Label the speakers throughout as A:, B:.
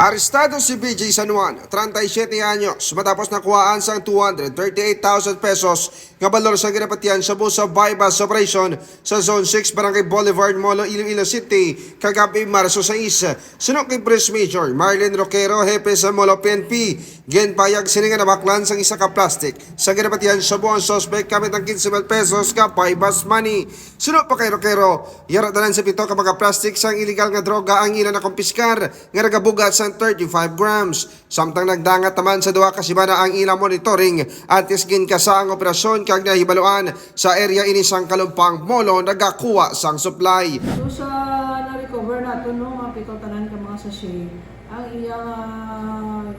A: Arestado si BJ San Juan, 37 anyos, matapos nakuhaan sang 238,000 pesos nga balor sa ginapatian sa busa bypass operation sa Zone 6 Barangay Boulevard, Molo, Iloilo City, kagabi Marso 6. Sunok kay Press Major Marlene Roquero, hepe sa Molo PNP, genpayag sininga na baklan sang isa ka plastic sa ginapatian sa buong suspect kamit ang 15,000 pesos ka bypass money. Sunok pa kay Roquero, yaratanan sa pito ka mga plastic sang illegal nga droga ang ilan na kumpiskar nga nagabugat sa 35 grams. Samtang nagdangat naman sa duha ka sibana ang ilang monitoring at isgin ka sa ang operasyon kag nahibaluan sa area inisang kalumpang Molo nagakuha sang supply.
B: So sa na-recover nato no, mapitaw tanan ka mga sachet, ang iyang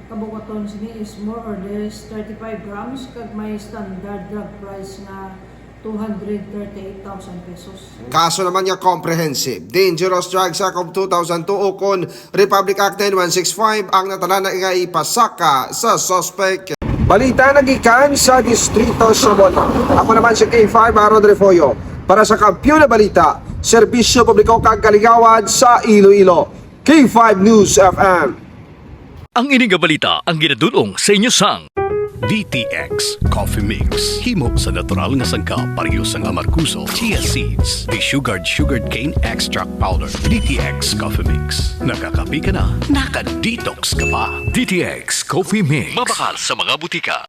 B: kabukaton sini is more or less 35 grams kag may standard drug price na 238,000 pesos.
A: Kaso naman nga Comprehensive Dangerous Drugs Act of 2002 ukon Republic Act 9165 ang natala na ipasaka sa suspect. Balita nagikan sa Distrito Somoto. Ako naman si K5 Aaron Refoyo para sa Kampiyon na Balita, Serbisyo Publiko kag Kaligawan sa Iloilo. K5 News FM.
C: Ang ining balita ang ginadulong sa inyo sang DTX Coffee Mix. Himo sa natural nga sangkap pareho sang amarkuso, chia seeds, sugared cane extract powder. DTX Coffee Mix. Nakakapi ka na, naka-detox ka pa. DTX Coffee Mix. Mabakal sa mga butika.